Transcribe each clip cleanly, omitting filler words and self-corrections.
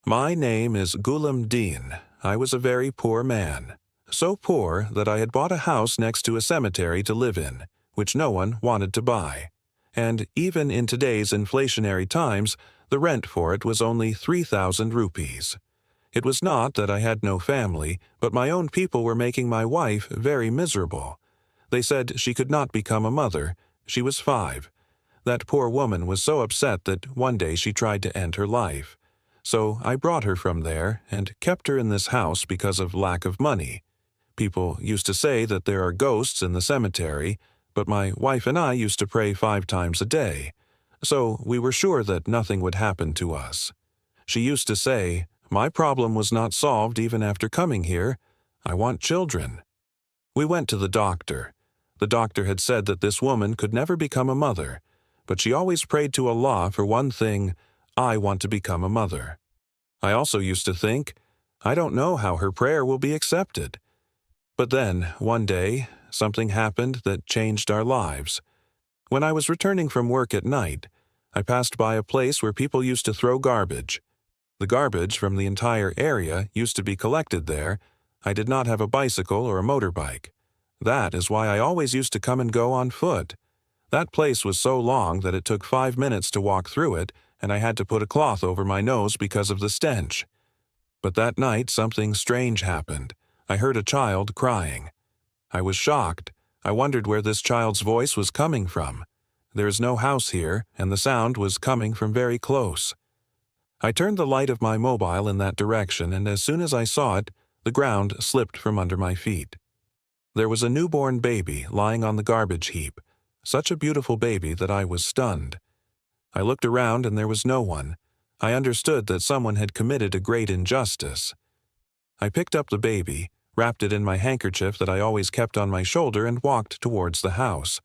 My name is Ghulam Din. I was a very poor man. So poor that I had bought a house next to a cemetery to live in, which no one wanted to buy. And even in today's inflationary times, the rent for it was only 3,000 rupees. It was not that I had no family, but my own people were making my wife very miserable. They said she could not become a mother. She was 5. That poor woman was so upset that one day she tried to end her life. So I brought her from there and kept her in this house because of lack of money. People used to say that there are ghosts in the cemetery, but my wife and I used to pray 5 times a day. So we were sure that nothing would happen to us. She used to say, "My problem was not solved even after coming here. I want children." We went to the doctor. The doctor had said that this woman could never become a mother, but she always prayed to Allah for one thing: I want to become a mother. I also used to think, I don't know how her prayer will be accepted. But then, one day, something happened that changed our lives. When I was returning from work at night, I passed by a place where people used to throw garbage. The garbage from the entire area used to be collected there. I did not have a bicycle or a motorbike. That is why I always used to come and go on foot. That place was so long that it took 5 minutes to walk through it, and I had to put a cloth over my nose because of the stench. But that night something strange happened. I heard a child crying. I was shocked. I wondered where this child's voice was coming from. There is no house here, and the sound was coming from very close. I turned the light of my mobile in that direction, and as soon as I saw it, the ground slipped from under my feet. There was a newborn baby lying on the garbage heap, such a beautiful baby that I was stunned. I looked around and there was no one. I understood that someone had committed a great injustice. I picked up the baby, wrapped it in my handkerchief that I always kept on my shoulder, and walked towards the house.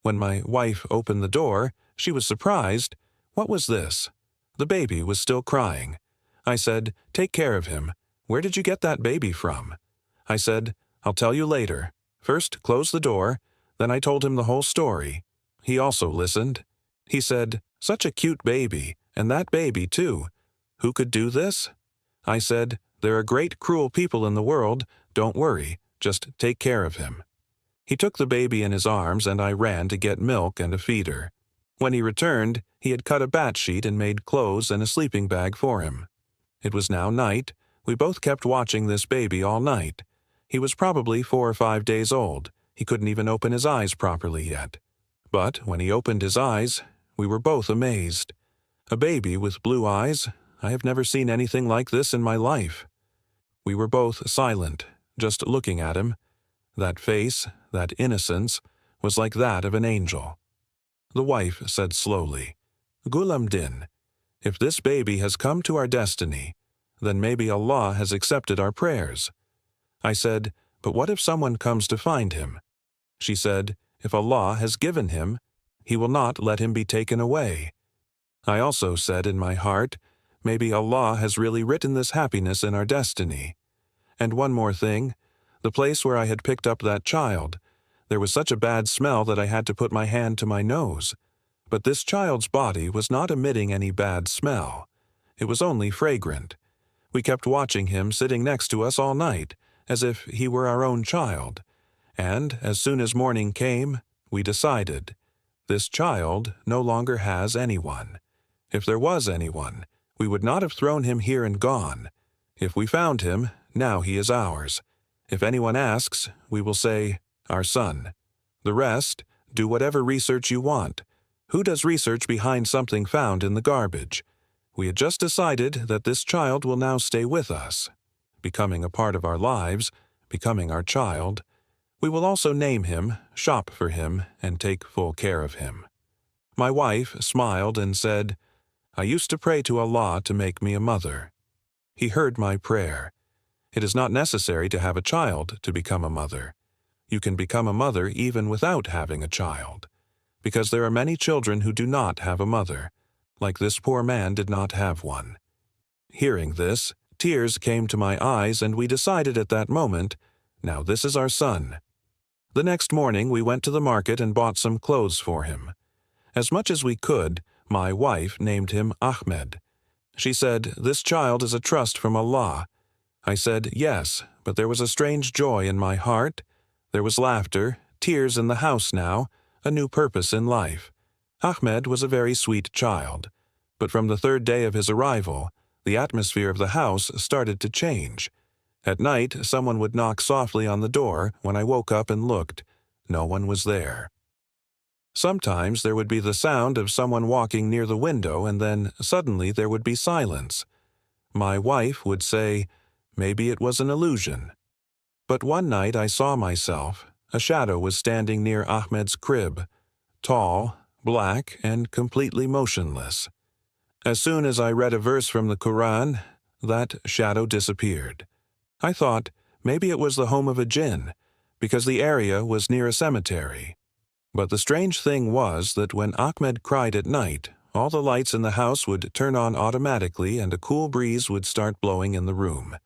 When my wife opened the door, she was surprised. What was this? The baby was still crying. I said, "Take care of him. Where did you get that baby from?" I said, "I'll tell you later. First, close the door." Then I told him the whole story. He also listened. He said, "Such a cute baby, and that baby too. Who could do this?" I said, "There are great cruel people in the world. Don't worry, just take care of him." He took the baby in his arms, and I ran to get milk and a feeder. When he returned, he had cut a bat sheet and made clothes and a sleeping bag for him. It was now night. We both kept watching this baby all night. He was probably 4 or 5 days old. He couldn't even open his eyes properly yet. But when he opened his eyes, we were both amazed. A baby with blue eyes. I have never seen anything like this in my life. We were both silent, just looking at him. That face, that innocence, was like that of an angel. The wife said slowly, "Ghulam Din, if this baby has come to our destiny, then maybe Allah has accepted our prayers." I said, "But what if someone comes to find him?" She said, "If Allah has given him, He will not let him be taken away." I also said in my heart, maybe Allah has really written this happiness in our destiny. And one more thing, the place where I had picked up that child, there was such a bad smell that I had to put my hand to my nose. But this child's body was not emitting any bad smell. It was only fragrant. We kept watching him sitting next to us all night, as if he were our own child. And as soon as morning came, we decided, this child no longer has anyone. If there was anyone, we would not have thrown him here and gone. If we found him, now he is ours. If anyone asks, we will say, our son. The rest, do whatever research you want. Who does research behind something found in the garbage? We had just decided that this child will now stay with us, becoming a part of our lives, becoming our child. We will also name him, shop for him, and take full care of him. My wife smiled and said, I used to pray to Allah to make me a mother. He heard my prayer. It is not necessary to have a child to become a mother. You can become a mother even without having a child, because there are many children who do not have a mother, like this poor man did not have one. Hearing this, tears came to my eyes, and we decided at that moment, now this is our son. The next morning we went to the market and bought some clothes for him. As much as we could, my wife named him Ahmed. She said, "This child is a trust from Allah." I said, "Yes, but there was a strange joy in my heart. There was laughter, tears in the house now, a new purpose in life. Ahmed was a very sweet child. But from the third day of his arrival, the atmosphere of the house started to change. At night, someone would knock softly on the door. When I woke up and looked, no one was there. Sometimes there would be the sound of someone walking near the window, and then suddenly there would be silence. My wife would say, maybe it was an illusion. But one night I saw myself. A shadow was standing near Ahmed's crib, tall, black, and completely motionless. As soon as I read a verse from the Quran, that shadow disappeared. I thought maybe it was the home of a jinn, because the area was near a cemetery. But the strange thing was that when Ahmed cried at night, all the lights in the house would turn on automatically and a cool breeze would start blowing in the room.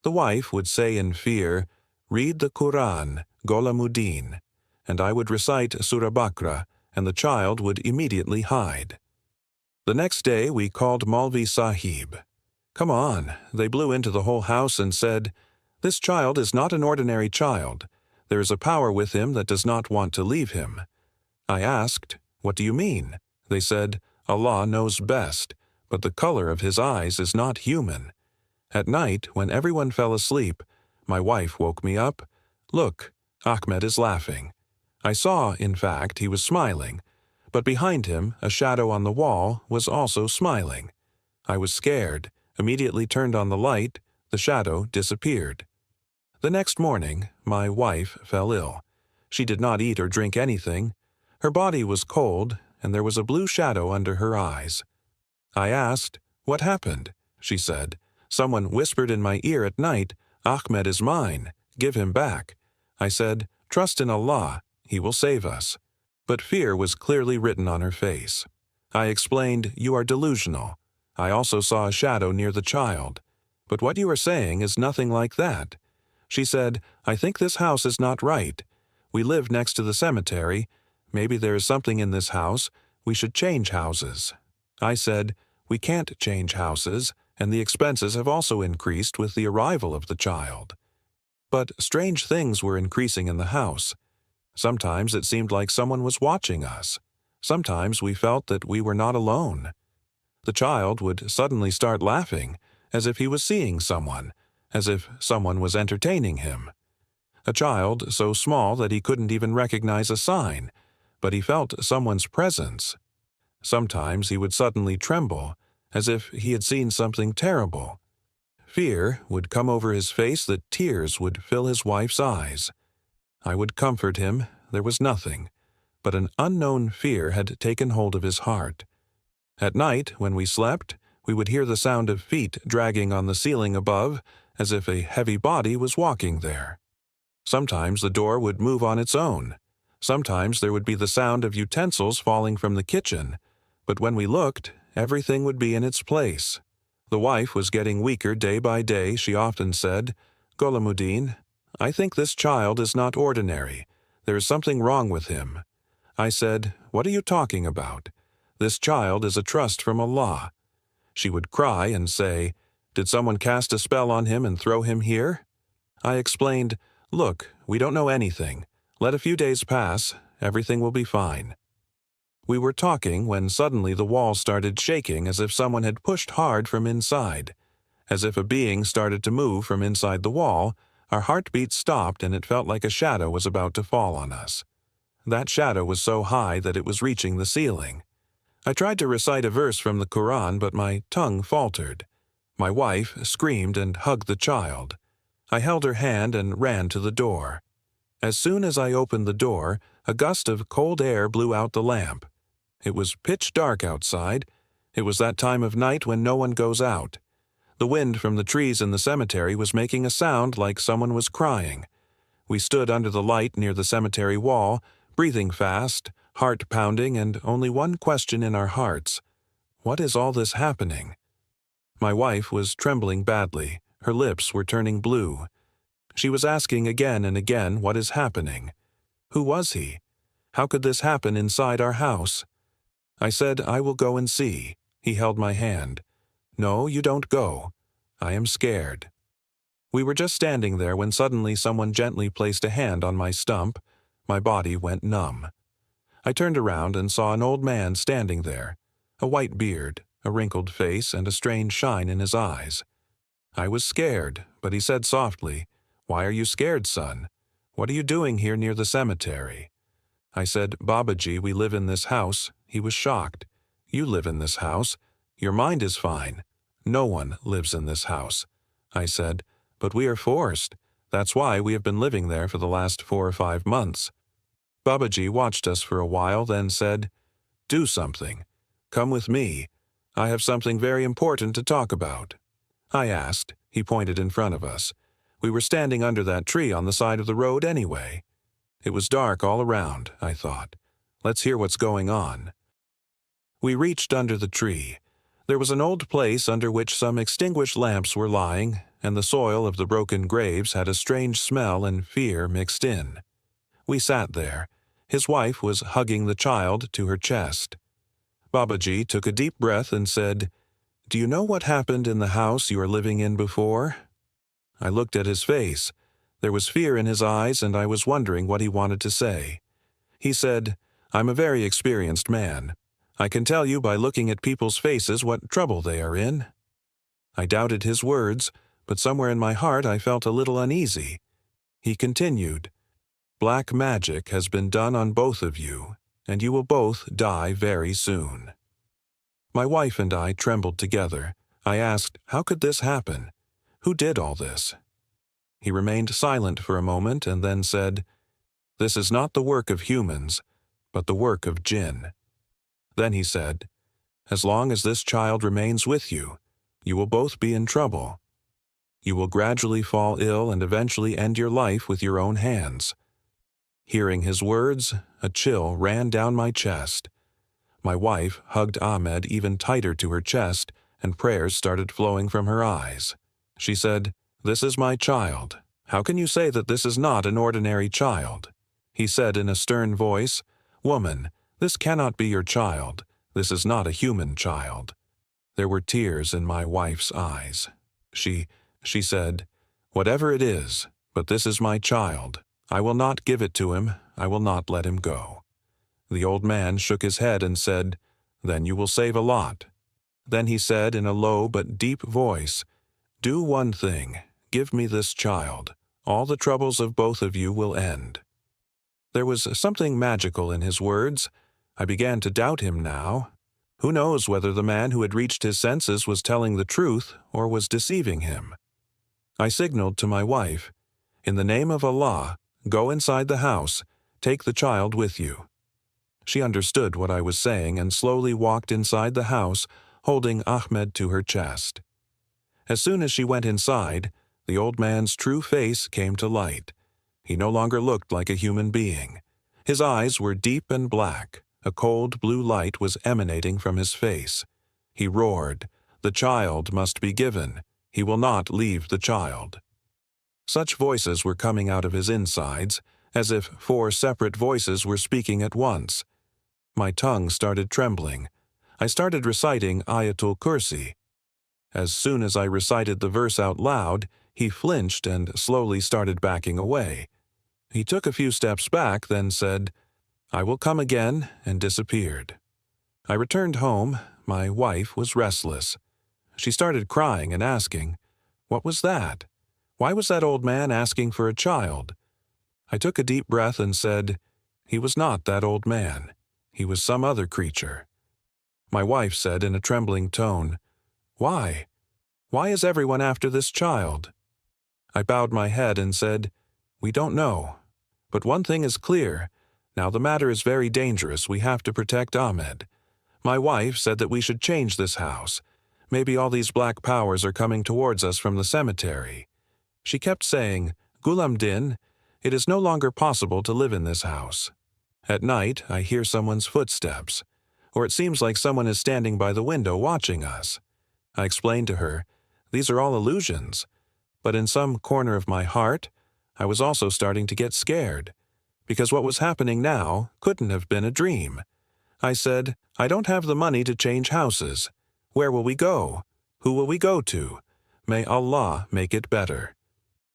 The wife would say in fear, "Read the Quran, Golamuddin," and I would recite Surah Bakra, and the child would immediately hide. The next day we called Maulvi Sahib. Come on, they blew into the whole house and said, "This child is not an ordinary child. There is a power with him that does not want to leave him." I asked, "What do you mean?" They said, "Allah knows best, but the color of his eyes is not human." At night, when everyone fell asleep, my wife woke me up. "Look, Ahmed is laughing." I saw, in fact, he was smiling, but behind him, a shadow on the wall was also smiling. I was scared, immediately turned on the light, the shadow disappeared. The next morning, my wife fell ill. She did not eat or drink anything. Her body was cold, and there was a blue shadow under her eyes. I asked, "What happened?" She said, "Someone whispered in my ear at night, 'Ahmed is mine, give him back.' I said, 'Trust in Allah, He will save us.' But fear was clearly written on her face. I explained, 'You are delusional. I also saw a shadow near the child. But what you are saying is nothing like that.' She said, 'I think this house is not right. We live next to the cemetery. Maybe there is something in this house. We should change houses.' I said, 'We can't change houses, and the expenses have also increased with the arrival of the child.' But strange things were increasing in the house. Sometimes it seemed like someone was watching us. Sometimes we felt that we were not alone. The child would suddenly start laughing, as if he was seeing someone, as if someone was entertaining him. A child so small that he couldn't even recognize a sign, but he felt someone's presence. Sometimes he would suddenly tremble, as if he had seen something terrible. Fear would come over his face that tears would fill his wife's eyes. I would comfort him, there was nothing, but an unknown fear had taken hold of his heart. At night, when we slept, we would hear the sound of feet dragging on the ceiling above, as if a heavy body was walking there. Sometimes the door would move on its own. Sometimes there would be the sound of utensils falling from the kitchen, but when we looked, everything would be in its place. The wife was getting weaker day by day. She often said, "Golamuddin, I think this child is not ordinary. There is something wrong with him." I said, "What are you talking about? This child is a trust from Allah." She would cry and say, "Did someone cast a spell on him and throw him here?" I explained, "Look, we don't know anything. Let a few days pass, everything will be fine." We were talking when suddenly the wall started shaking as if someone had pushed hard from inside. As if a being started to move from inside the wall, our heartbeat stopped and it felt like a shadow was about to fall on us. That shadow was so high that it was reaching the ceiling. I tried to recite a verse from the Quran, but my tongue faltered. My wife screamed and hugged the child. I held her hand and ran to the door. As soon as I opened the door, a gust of cold air blew out the lamp. It was pitch dark outside. It was that time of night when no one goes out. The wind from the trees in the cemetery was making a sound like someone was crying. We stood under the light near the cemetery wall, breathing fast, heart pounding, and only one question in our hearts. What is all this happening? My wife was trembling badly. Her lips were turning blue. She was asking again and again, "What is happening? Who was he? How could this happen inside our house?" I said, "I will go and see." He held my hand. No, you don't go. I am scared." We were just standing there when suddenly someone gently placed a hand on my stump. My body went numb. I turned around and saw an old man standing there, a white beard, a wrinkled face, and a strange shine in his eyes. I was scared, but he said softly, "Why are you scared, son? What are you doing here near the cemetery?" I said, "Babaji, we live in this house." He was shocked. "You live in this house? Your mind is fine. No one lives in this house." I said, "But we are forced. That's why we have been living there for the last 4 or 5 months." Babaji watched us for a while, then said, "Do something. Come with me. I have something very important to talk about." I asked. He pointed in front of us. We were standing under that tree on the side of the road anyway. It was dark all around, I thought. Let's hear what's going on. We reached under the tree. There was an old place under which some extinguished lamps were lying, and the soil of the broken graves had a strange smell and fear mixed in. We sat there. His wife was hugging the child to her chest. Babaji took a deep breath and said, "Do you know what happened in the house you are living in before?" I looked at his face. There was fear in his eyes, and I was wondering what he wanted to say. He said, "I'm a very experienced man. I can tell you by looking at people's faces what trouble they are in." I doubted his words, but somewhere in my heart I felt a little uneasy. He continued, "Black magic has been done on both of you, and you will both die very soon." My wife and I trembled together. I asked, "How could this happen? Who did all this?" He remained silent for a moment and then said, "This is not the work of humans, but the work of jinn." Then he said, "As long as this child remains with you, you will both be in trouble. You will gradually fall ill and eventually end your life with your own hands." Hearing his words, a chill ran down my chest. My wife hugged Ahmed even tighter to her chest, and prayers started flowing from her eyes. She said, "This is my child. How can you say that this is not an ordinary child?" He said in a stern voice, "Woman, this cannot be your child. This is not a human child." There were tears in my wife's eyes. She said, "Whatever it is, but this is my child. I will not give it to him. I will not let him go." The old man shook his head and said, "Then you will save a lot." Then he said in a low but deep voice, "Do one thing. Give me this child. All the troubles of both of you will end." There was something magical in his words. I began to doubt him now. Who knows whether the man who had reached his senses was telling the truth or was deceiving him? I signaled to my wife, "In the name of Allah, go inside the house. Take the child with you." She understood what I was saying and slowly walked inside the house, holding Ahmed to her chest. As soon as she went inside, the old man's true face came to light. He no longer looked like a human being. His eyes were deep and black. A cold blue light was emanating from his face. He roared, "The child must be given. He will not leave the child." Such voices were coming out of his insides, as if 4 separate voices were speaking at once. My tongue started trembling. I started reciting Ayatul Kursi. As soon as I recited the verse out loud, he flinched and slowly started backing away. He took a few steps back, then said, "I will come again," and disappeared. I returned home. My wife was restless. She started crying and asking, "What was that? Why was that old man asking for a child?" I took a deep breath and said, "He was not that old man. He was some other creature." My wife said in a trembling tone, "Why? Why is everyone after this child?" I bowed my head and said, "We don't know. But one thing is clear. Now the matter is very dangerous. We have to protect Ahmed. My wife said that we should change this house. Maybe all these black powers are coming towards us from the cemetery." She kept saying, "Ghulam Din, it is no longer possible to live in this house." At night, I hear someone's footsteps, or it seems like someone is standing by the window watching us. I explained to her, "These are all illusions." But in some corner of my heart, I was also starting to get scared, because what was happening now couldn't have been a dream. I said, "I don't have the money to change houses. Where will we go? Who will we go to? May Allah make it better."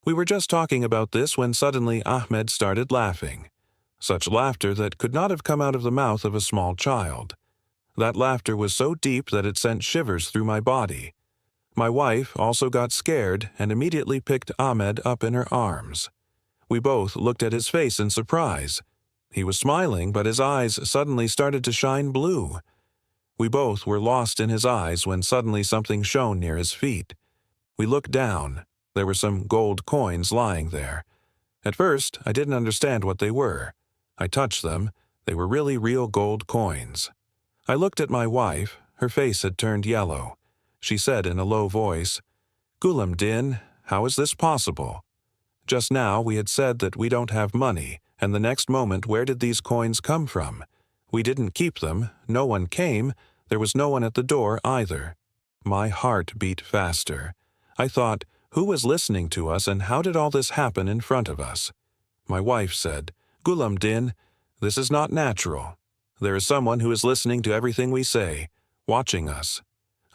We were just talking about this when suddenly Ahmed started laughing. Such laughter that could not have come out of the mouth of a small child. That laughter was so deep that it sent shivers through my body. My wife also got scared and immediately picked Ahmed up in her arms. We both looked at his face in surprise. He was smiling, but his eyes suddenly started to shine blue. We both were lost in his eyes when suddenly something shone near his feet. We looked down. There were some gold coins lying there. At first, I didn't understand what they were. I touched them. They were really real gold coins. I looked at my wife. Her face had turned yellow. She said in a low voice, "Ghulam Din, how is this possible? Just now we had said that we don't have money, and the next moment where did these coins come from? We didn't keep them, no one came, there was no one at the door either." My heart beat faster. I thought, who was listening to us and how did all this happen in front of us? My wife said, "Ghulam Din, this is not natural. There is someone who is listening to everything we say, watching us."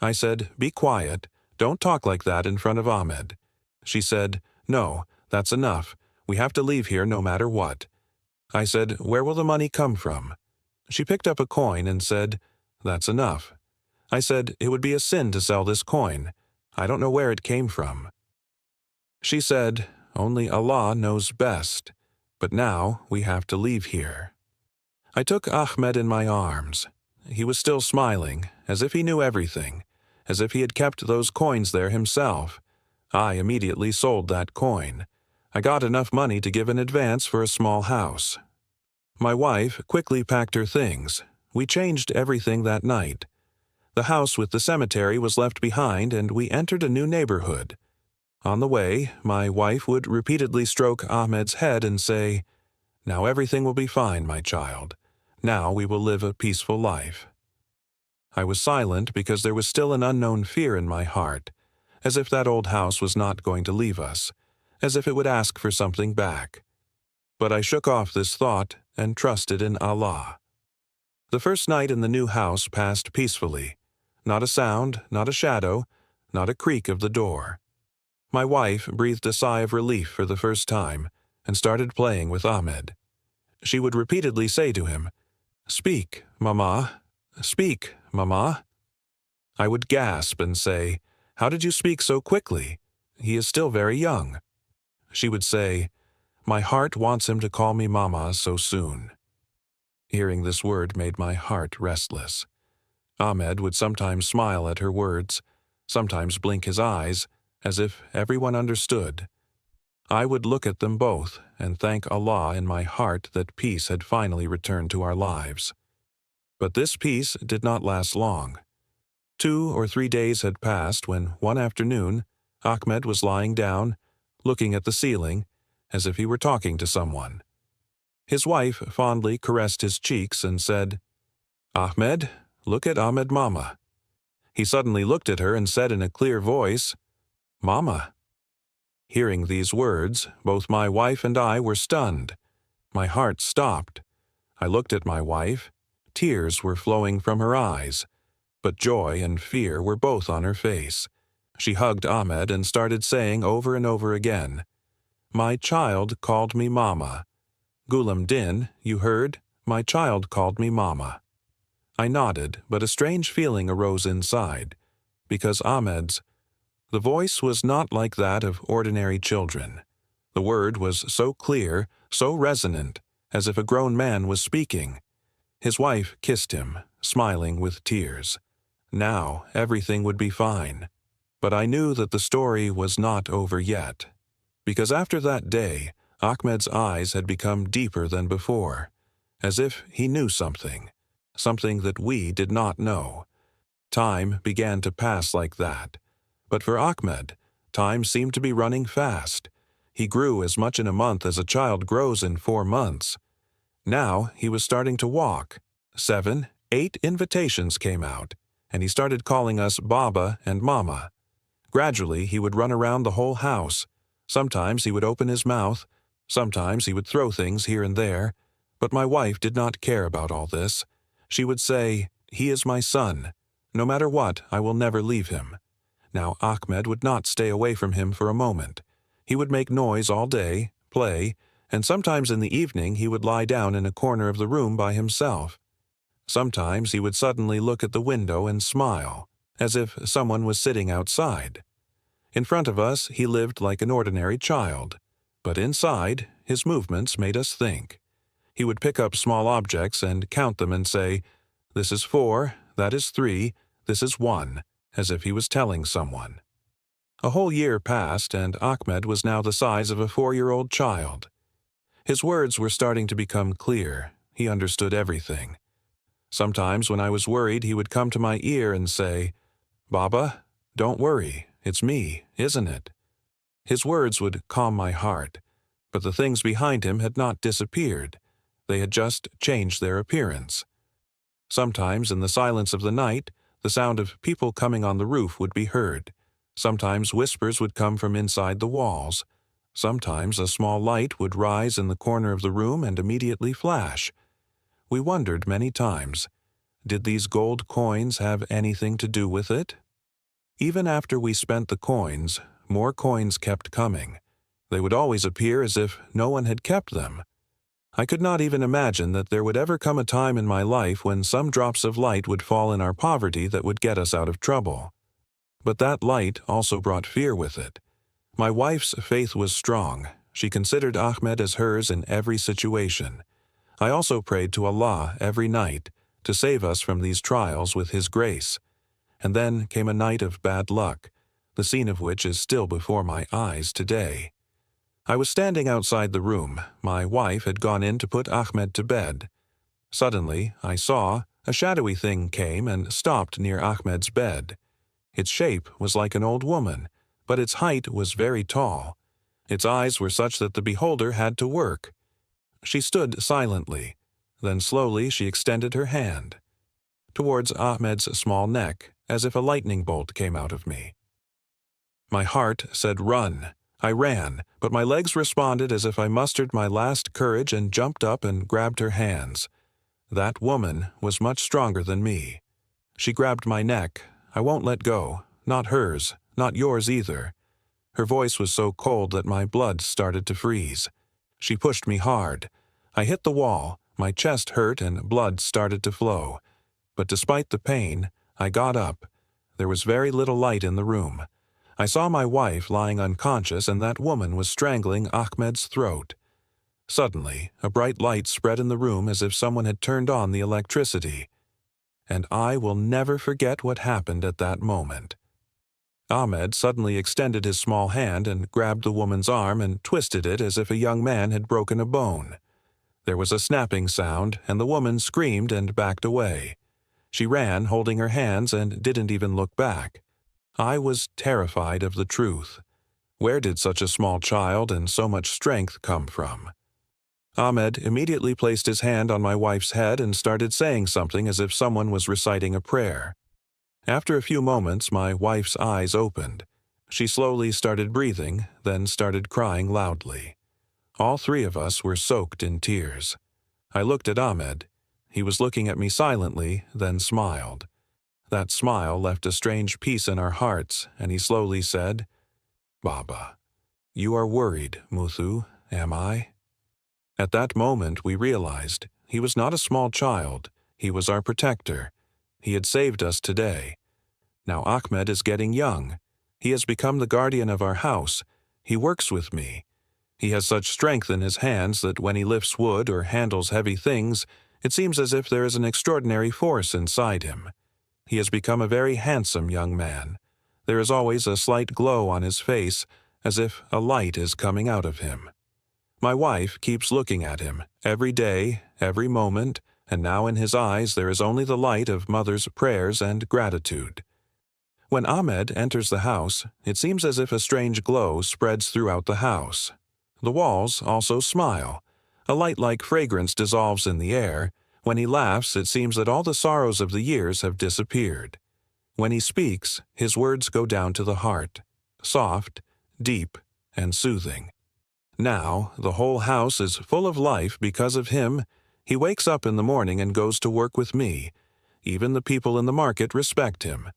I said, "Be quiet, don't talk like that in front of Ahmed." She said, "No, that's enough. We have to leave here no matter what." I said, "Where will the money come from?" She picked up a coin and said, "That's enough." I said, "It would be a sin to sell this coin. I don't know where it came from." She said, "Only Allah knows best. But now we have to leave here." I took Ahmed in my arms. He was still smiling, as if he knew everything, as if he had kept those coins there himself. I immediately sold that coin. I got enough money to give in advance for a small house. My wife quickly packed her things. We changed everything that night. The house with the cemetery was left behind and we entered a new neighborhood. On the way, my wife would repeatedly stroke Ahmed's head and say, "Now everything will be fine, my child. Now we will live a peaceful life." I was silent because there was still an unknown fear in my heart, as if that old house was not going to leave us, as if it would ask for something back. But I shook off this thought and trusted in Allah. The first night in the new house passed peacefully. Not a sound, not a shadow, not a creak of the door. My wife breathed a sigh of relief for the first time and started playing with Ahmed. She would repeatedly say to him, "Speak, Mama. Speak, Mama." I would gasp and say, "How did you speak so quickly? He is still very young." She would say, "My heart wants him to call me Mama so soon." Hearing this word made my heart restless. Ahmed would sometimes smile at her words, sometimes blink his eyes, as if everyone understood. I would look at them both and thank Allah in my heart that peace had finally returned to our lives. But this peace did not last long. 2 or 3 days had passed when, one afternoon, Ahmed was lying down, looking at the ceiling, as if he were talking to someone. His wife fondly caressed his cheeks and said, "Ahmed, look at Ahmed Mama." He suddenly looked at her and said in a clear voice, "Mama." Hearing these words, both my wife and I were stunned. My heart stopped. I looked at my wife. Tears were flowing from her eyes, but joy and fear were both on her face. She hugged Ahmed and started saying over and over again, "My child called me Mama. Ghulam Din, you heard? My child called me Mama." I nodded, but a strange feeling arose inside, because the voice was not like that of ordinary children. The word was so clear, so resonant, as if a grown man was speaking. His wife kissed him, smiling with tears. Now everything would be fine. But I knew that the story was not over yet, because after that day, Ahmed's eyes had become deeper than before, as if he knew something that we did not know. Time began to pass like that. But for Ahmed, time seemed to be running fast. He grew as much in a month as a child grows in 4 months. Now he was starting to walk. 7, 8 invitations came out, and he started calling us Baba and Mama. Gradually, he would run around the whole house. Sometimes he would open his mouth. Sometimes he would throw things here and there. But my wife did not care about all this. She would say, "He is my son. No matter what, I will never leave him." Now Ahmed would not stay away from him for a moment. He would make noise all day, play, and sometimes in the evening he would lie down in a corner of the room by himself. Sometimes he would suddenly look at the window and smile, as if someone was sitting outside. In front of us he lived like an ordinary child, but inside his movements made us think. He would pick up small objects and count them and say, "This is 4, that is 3, this is 1, as if he was telling someone. A whole year passed, and Ahmed was now the size of a 4-year-old child. His words were starting to become clear. He understood everything. Sometimes when I was worried, he would come to my ear and say, "Baba, don't worry, it's me, isn't it?" His words would calm my heart, but the things behind him had not disappeared. They had just changed their appearance. Sometimes in the silence of the night, the sound of people coming on the roof would be heard. Sometimes whispers would come from inside the walls. Sometimes a small light would rise in the corner of the room and immediately flash. We wondered many times, did these gold coins have anything to do with it? Even after we spent the coins, more coins kept coming. They would always appear as if no one had kept them. I could not even imagine that there would ever come a time in my life when some drops of light would fall in our poverty that would get us out of trouble. But that light also brought fear with it. My wife's faith was strong. She considered Ahmed as hers in every situation. I also prayed to Allah every night to save us from these trials with His grace. And then came a night of bad luck, the scene of which is still before my eyes today. I was standing outside the room. My wife had gone in to put Ahmed to bed. Suddenly, I saw a shadowy thing came and stopped near Ahmed's bed. Its shape was like an old woman, but its height was very tall. Its eyes were such that the beholder had to work. She stood silently. Then slowly she extended her hand towards Ahmed's small neck, as if a lightning bolt came out of me. My heart said run. I ran, but my legs responded as if I mustered my last courage and jumped up and grabbed her hands. That woman was much stronger than me. She grabbed my neck. I won't let go. Not hers, not yours either. Her voice was so cold that my blood started to freeze. She pushed me hard. I hit the wall. My chest hurt and blood started to flow. But despite the pain, I got up. There was very little light in the room. I saw my wife lying unconscious and that woman was strangling Ahmed's throat. Suddenly, a bright light spread in the room as if someone had turned on the electricity. And I will never forget what happened at that moment. Ahmed suddenly extended his small hand and grabbed the woman's arm and twisted it as if a young man had broken a bone. There was a snapping sound, and the woman screamed and backed away. She ran, holding her hands, and didn't even look back. I was terrified of the truth. Where did such a small child and so much strength come from? Ahmed immediately placed his hand on my wife's head and started saying something as if someone was reciting a prayer. After a few moments, my wife's eyes opened. She slowly started breathing, then started crying loudly. All three of us were soaked in tears. I looked at Ahmed. He was looking at me silently, then smiled. That smile left a strange peace in our hearts, and he slowly said, "Baba, you are worried, Muthu, am I?" At that moment we realized he was not a small child. He was our protector. He had saved us today. Now Ahmed is getting young. He has become the guardian of our house. He works with me. He has such strength in his hands that when he lifts wood or handles heavy things, it seems as if there is an extraordinary force inside him. He has become a very handsome young man. There is always a slight glow on his face, as if a light is coming out of him. My wife keeps looking at him, every day, every moment, and now in his eyes there is only the light of mother's prayers and gratitude. When Ahmed enters the house, it seems as if a strange glow spreads throughout the house. The walls also smile. A light-like fragrance dissolves in the air. When he laughs, it seems that all the sorrows of the years have disappeared. When he speaks, his words go down to the heart, soft, deep, and soothing. Now, the whole house is full of life because of him. He wakes up in the morning and goes to work with me. Even the people in the market respect him.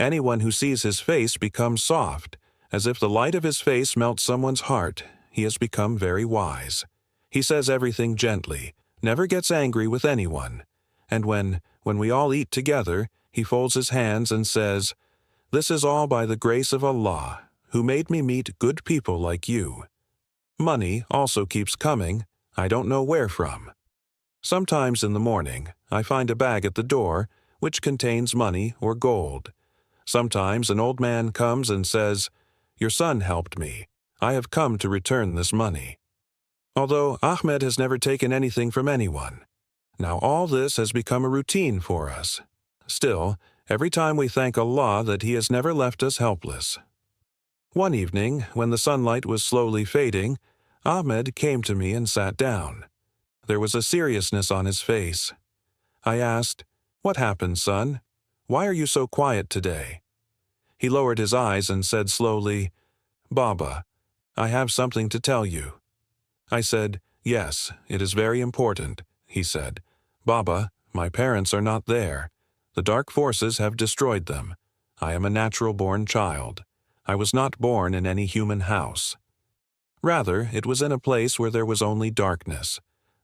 Anyone who sees his face becomes soft, as if the light of his face melts someone's heart. He has become very wise. He says everything gently, never gets angry with anyone. And when we all eat together, he folds his hands and says, "This is all by the grace of Allah, who made me meet good people like you." Money also keeps coming, I don't know where from. Sometimes in the morning, I find a bag at the door which contains money or gold. Sometimes an old man comes and says, "Your son helped me. I have come to return this money." Although Ahmed has never taken anything from anyone. Now all this has become a routine for us. Still, every time we thank Allah that He has never left us helpless. One evening, when the sunlight was slowly fading, Ahmed came to me and sat down. There was a seriousness on his face. I asked, "What happened, son? Why are you so quiet today?" He lowered his eyes and said slowly, "Baba, I have something to tell you." I said, "Yes, it is very important." He said, "Baba, my parents are not there. The dark forces have destroyed them. I am a natural-born child. I was not born in any human house. Rather, it was in a place where there was only darkness.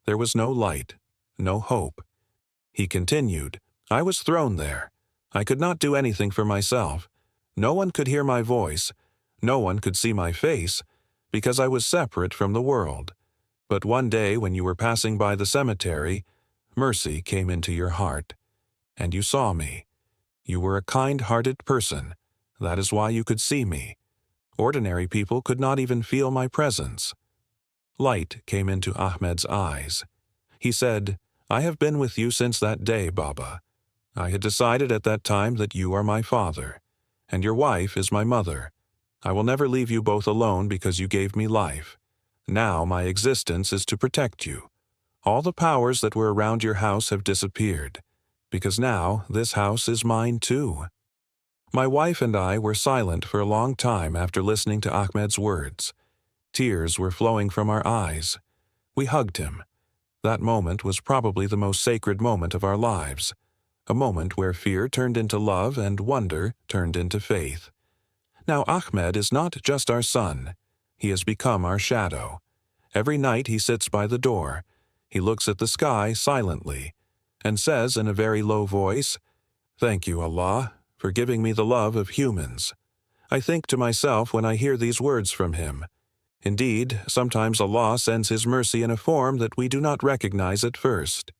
There was no light, no hope." He continued, "I was thrown there. I could not do anything for myself. No one could hear my voice. No one could see my face, because I was separate from the world. But one day when you were passing by the cemetery, mercy came into your heart, and you saw me. You were a kind-hearted person. That is why you could see me. Ordinary people could not even feel my presence." Light came into Ahmed's eyes. He said, "I have been with you since that day, Baba. I had decided at that time that you are my father, and your wife is my mother. I will never leave you both alone because you gave me life. Now my existence is to protect you. All the powers that were around your house have disappeared, because now this house is mine too." My wife and I were silent for a long time after listening to Ahmed's words. Tears were flowing from our eyes. We hugged him. That moment was probably the most sacred moment of our lives, a moment where fear turned into love and wonder turned into faith. Now Ahmed is not just our son. He has become our shadow. Every night he sits by the door. He looks at the sky silently and says in a very low voice, "Thank you, Allah, for giving me the love of humans." I think to myself when I hear these words from him, indeed, sometimes Allah sends His mercy in a form that we do not recognize at first.